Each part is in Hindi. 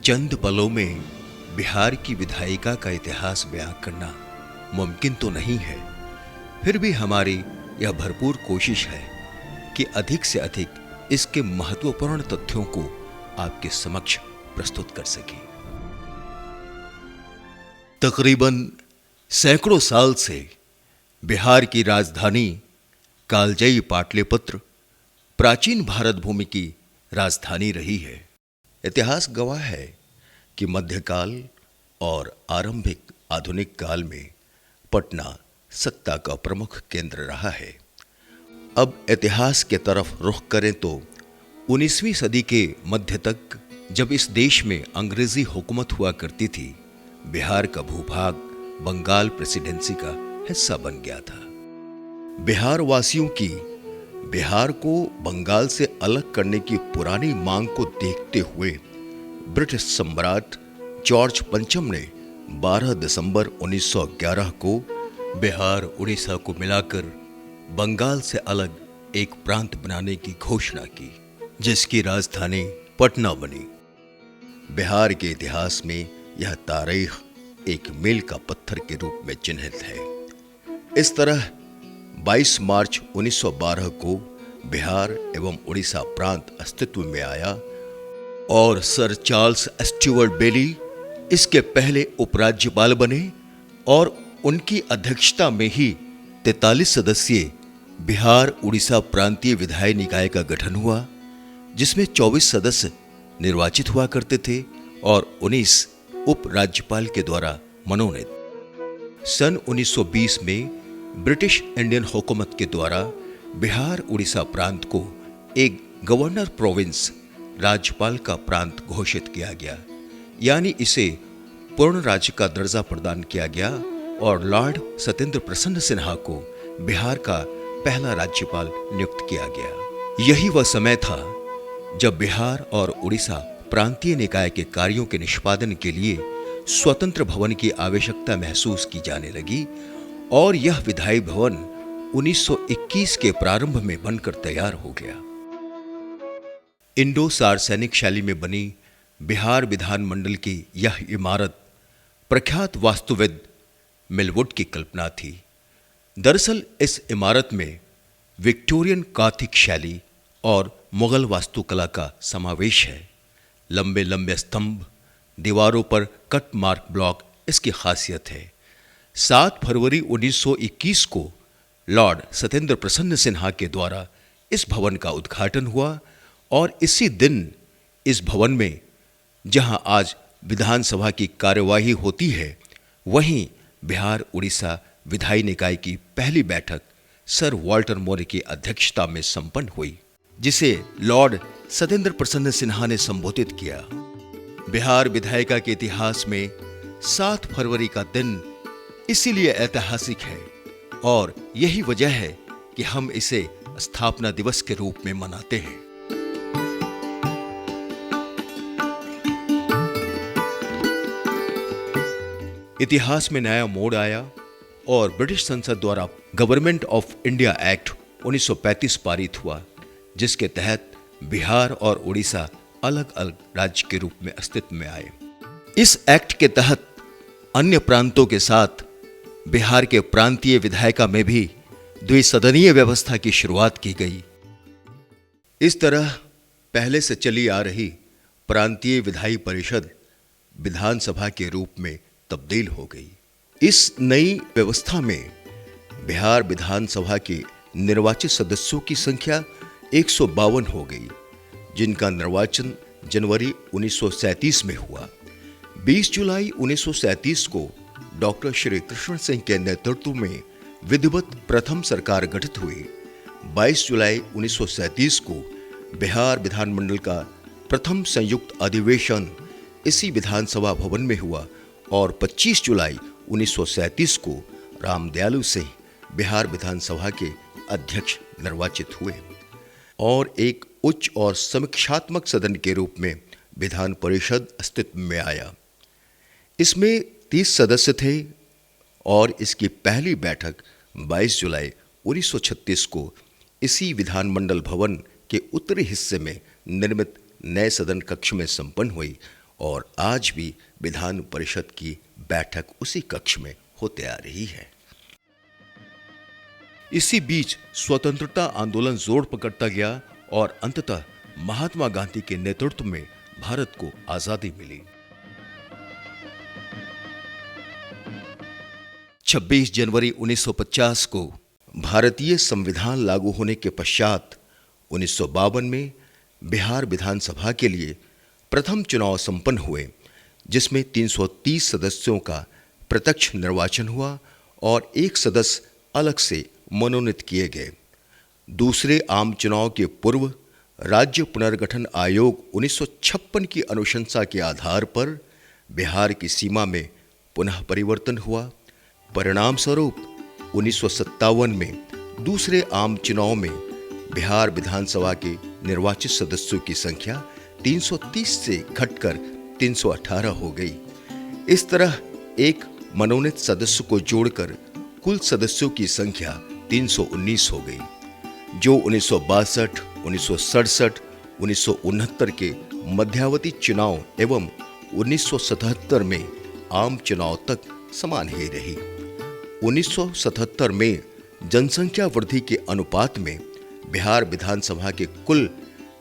चंद पलों में बिहार की विधायिका का इतिहास बयां करना मुमकिन तो नहीं है, फिर भी हमारी यह भरपूर कोशिश है कि अधिक से अधिक इसके महत्वपूर्ण तथ्यों को आपके समक्ष प्रस्तुत कर सकें। तकरीबन सैकड़ों साल से बिहार की राजधानी कालजयी पाटलिपुत्र प्राचीन भारत भूमि की राजधानी रही है। इतिहास गवाह है कि मध्यकाल और आरंभिक आधुनिक काल में पटना सत्ता का प्रमुख केंद्र रहा है। अब इतिहास के तरफ रुख करें तो 19वीं सदी के मध्य तक, जब इस देश में अंग्रेजी हुकूमत हुआ करती थी, बिहार का भूभाग बंगाल प्रेसिडेंसी का हिस्सा बन गया था। बिहार वासियों की बिहार को बंगाल से अलग करने की पुरानी मांग को देखते हुए ब्रिटिश सम्राट जॉर्ज पंचम ने 12 दिसंबर 1911 को बिहार उड़ीसा को मिलाकर बंगाल से अलग एक प्रांत बनाने की घोषणा की, जिसकी राजधानी पटना बनी। बिहार के इतिहास में यह तारीख एक मील का पत्थर के रूप में चिन्हित है। इस तरह 22 मार्च 1912 को बिहार एवं उड़ीसा प्रांत अस्तित्व में आया और सर चार्ल्स स्टुअर्ट बेली इसके पहले उपराज्यपाल बने और उनकी अध्यक्षता में ही 43 सदस्यीय बिहार उड़ीसा प्रांतीय विधायी निकाय का गठन हुआ, जिसमें 24 सदस्य निर्वाचित हुआ करते थे और 19 उपराज्यपाल के द्वारा मनोनीत। सन 1920 में ब्रिटिश इंडियन हुकूमत के द्वारा बिहार उड़ीसा प्रांत को एक गवर्नर प्रोविंस, राज्यपाल का प्रांत घोषित किया गया, यानी इसे पूर्ण राज्य का दर्जा प्रदान किया गया और लॉर्ड सत्येंद्र प्रसन्न सिन्हा को बिहार का पहला राज्यपाल नियुक्त किया गया। यही वह समय था जब बिहार और उड़ीसा प्रांतीय निकाय के कार्यों के निष्पादन के लिए स्वतंत्र भवन की आवश्यकता महसूस की जाने लगी और यह विधायी भवन 1921 के प्रारंभ में बनकर तैयार हो गया। इंडो सार्वसैनिक शैली में बनी बिहार विधानमंडल की यह इमारत प्रख्यात वास्तुविद मिलवुड की कल्पना थी। दरअसल इस इमारत में विक्टोरियन गॉथिक शैली और मुगल वास्तुकला का समावेश है। लंबे लंबे स्तंभ, दीवारों पर कट मार्क ब्लॉक इसकी खासियत है। 7 फरवरी 1921 को लॉर्ड सत्येंद्र प्रसन्न सिन्हा के द्वारा इस भवन का उद्घाटन हुआ और इसी दिन इस भवन में, जहां आज विधानसभा की कार्यवाही होती है, वहीं बिहार उड़ीसा विधायी निकाय की पहली बैठक सर वाल्टर मोरे की अध्यक्षता में संपन्न हुई, जिसे लॉर्ड सत्येंद्र प्रसन्न सिन्हा ने संबोधित किया। बिहार विधायिका के इतिहास में 7 फरवरी का दिन इसीलिए ऐतिहासिक है और यही वजह है कि हम इसे स्थापना दिवस के रूप में मनाते हैं। इतिहास में नया मोड़ आया और ब्रिटिश संसद द्वारा गवर्नमेंट ऑफ इंडिया एक्ट 1935 पारित हुआ, जिसके तहत बिहार और उड़ीसा अलग अलग राज्य के रूप में अस्तित्व में आए। इस एक्ट के तहत अन्य प्रांतों के साथ बिहार के प्रांतीय विधायिका में भी द्विसदनीय व्यवस्था की शुरुआत की गई। इस तरह पहले से चली आ रही प्रांतीय विधायी परिषद विधानसभा के रूप में तब्दील हो गई। इस नई व्यवस्था में बिहार विधानसभा के निर्वाचित सदस्यों की संख्या 152 हो गई, जिनका निर्वाचन जनवरी 1937 में हुआ। 20 जुलाई 1937 को डॉक्टर श्री कृष्ण सिंह के नेतृत्व में विधिवत प्रथम सरकार गठित हुई। 22 जुलाई 1937 को बिहार विधानमंडल का प्रथम संयुक्त अधिवेशन इसी विधानसभा भवन में हुआ और 25 जुलाई 1937 को रामदयालु सिंह बिहार विधानसभा के अध्यक्ष निर्वाचित हुए और एक उच्च और समीक्षात्मक सदन के रूप में विधान परिषद अस्तित्व में आया। इसमें 30 सदस्य थे और इसकी पहली बैठक 22 जुलाई 1936 को इसी विधानमंडल भवन के उत्तरी हिस्से में निर्मित नए सदन कक्ष में संपन्न हुई और आज भी विधान परिषद की बैठक उसी कक्ष में होते आ रही है। इसी बीच स्वतंत्रता आंदोलन जोर पकड़ता गया और अंततः महात्मा गांधी के नेतृत्व में भारत को आजादी मिली। 26 जनवरी 1950 को भारतीय संविधान लागू होने के पश्चात 1952 में बिहार विधानसभा के लिए प्रथम चुनाव संपन्न हुए, जिसमें 330 सदस्यों का प्रत्यक्ष निर्वाचन हुआ और एक सदस्य अलग से मनोनीत किए गए। दूसरे आम चुनाव के पूर्व राज्य पुनर्गठन आयोग 1956 की अनुशंसा के आधार पर बिहार की सीमा में पुनः परिवर्तन हुआ। परिणाम स्वरूप 1957 में दूसरे आम चुनाव में बिहार विधानसभा के निर्वाचित सदस्यों की संख्या 330 से घटकर 318 हो गई। इस तरह एक मनोनीत सदस्य को जोड़कर कुल सदस्यों की संख्या 319 हो गई, जो 1962, 1967, 1969 के मध्यावधि चुनाव एवं 1977 में आम चुनाव तक समान ही रही। 1977 में जनसंख्या वृद्धि के अनुपात में बिहार विधानसभा के कुल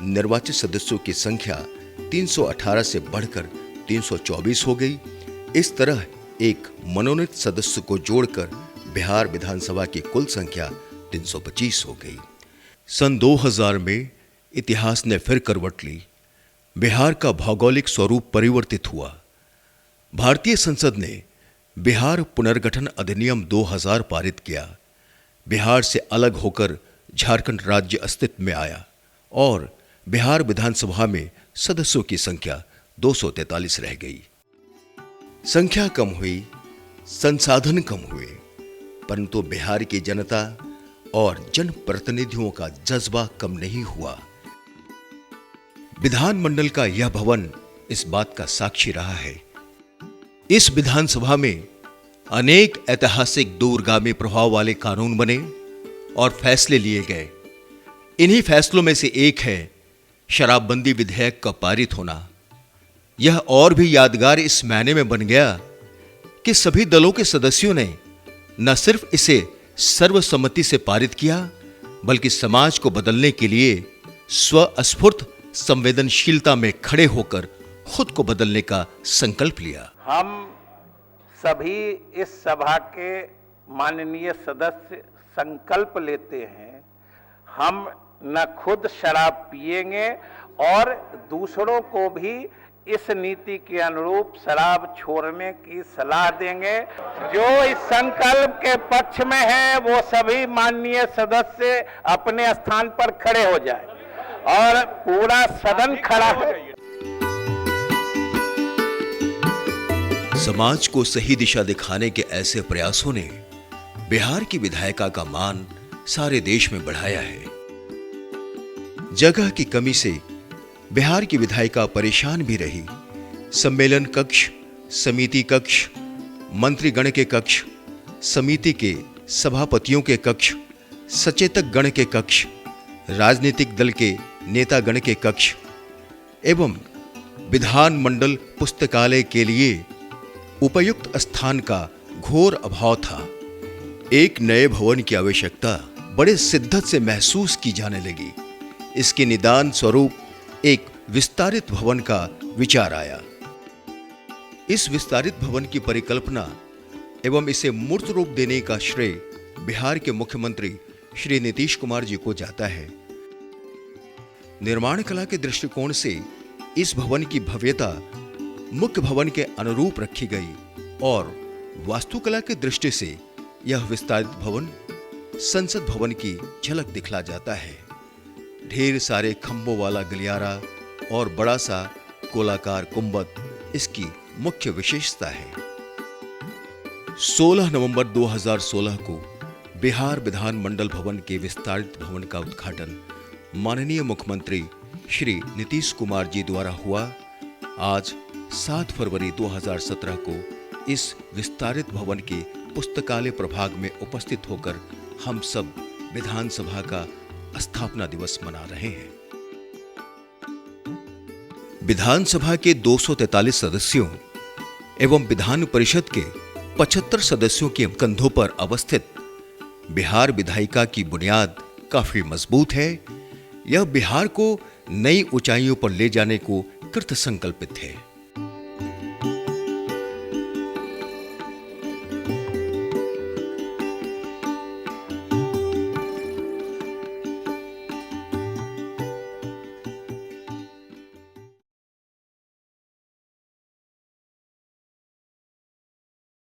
निर्वाचित सदस्यों की संख्या 318 से बढ़कर 324 हो गई। इस तरह एक मनोनीत सदस्य को जोड़कर बिहार विधानसभा की कुल संख्या 325 हो गई। सन 2000 में इतिहास ने फिर करवट ली। बिहार का भौगोलिक स्वरूप परिवर्तित हुआ। भारतीय संसद ने बिहार पुनर्गठन अधिनियम 2000 पारित किया। बिहार से अलग होकर झारखंड राज्य अस्तित्व में आया और बिहार विधानसभा में सदस्यों की संख्या 243 रह गई। संख्या कम हुई, संसाधन कम हुए, परंतु बिहार की जनता और जनप्रतिनिधियों का जज्बा कम नहीं हुआ। विधानमंडल का यह भवन इस बात का साक्षी रहा है। इस विधानसभा में अनेक ऐतिहासिक दूरगामी प्रभाव वाले कानून बने और फैसले लिए गए। इन्हीं फैसलों में से एक है शराबबंदी विधेयक का पारित होना। यह और भी यादगार इस मायने में बन गया कि सभी दलों के सदस्यों ने न सिर्फ इसे सर्वसम्मति से पारित किया, बल्कि समाज को बदलने के लिए स्वस्फूर्त संवेदनशीलता में खड़े होकर खुद को बदलने का संकल्प लिया। हम सभी इस सभा के माननीय सदस्य संकल्प लेते हैं, हम न खुद शराब पिएंगे और दूसरों को भी इस नीति के अनुरूप शराब छोड़ने की सलाह देंगे। जो इस संकल्प के पक्ष में है वो सभी माननीय सदस्य अपने स्थान पर खड़े हो जाए और पूरा सदन खड़ा हो। समाज को सही दिशा दिखाने के ऐसे प्रयासों ने बिहार की विधायिका का मान सारे देश में बढ़ाया है। जगह की कमी से बिहार की विधायिका परेशान भी रही। सम्मेलन कक्ष, समिति कक्ष, मंत्रीगण के कक्ष, समिति के सभापतियों के कक्ष, सचेतक गण के कक्ष, राजनीतिक दल के नेतागण के कक्ष एवं विधानमंडल पुस्तकालय के लिए उपयुक्त स्थान का घोर अभाव था। एक नए भवन की आवश्यकता बड़े शिद्दत से महसूस की जाने लगी। इसके निदान स्वरूप एक विस्तारित भवन का विचार आया। इस विस्तारित भवन की परिकल्पना एवं इसे मूर्त रूप देने का श्रेय बिहार के मुख्यमंत्री श्री नीतीश कुमार जी को जाता है। निर्माण कला के दृष्टिकोण से इस भवन की भव्यता मुख्य भवन के अनुरूप रखी गई और वास्तुकला की दृष्टि से यह विस्तारित भवन संसद भवन की झलक दिखला जाता है। ढेर सारे खंभों वाला गलियारा और बड़ा सा गोलाकार गुंबद इसकी मुख्य विशेषता है। 16 नवंबर 2016 को बिहार विधानमंडल भवन के विस्तारित भवन का उद्घाटन माननीय मुख्यमंत्री श्री नीतीश कुमार जी द्वारा हुआ। आज 7 फरवरी 2017 को इस विस्तारित भवन के पुस्तकालय प्रभाग में उपस्थित होकर हम सब विधानसभा का स्थापना दिवस मना रहे हैं। विधानसभा के 243 सदस्यों एवं विधान परिषद के 75 सदस्यों के कंधों पर अवस्थित बिहार विधायिका की बुनियाद काफी मजबूत है। यह बिहार को नई ऊंचाइयों पर ले जाने को कृत संकल्पित है।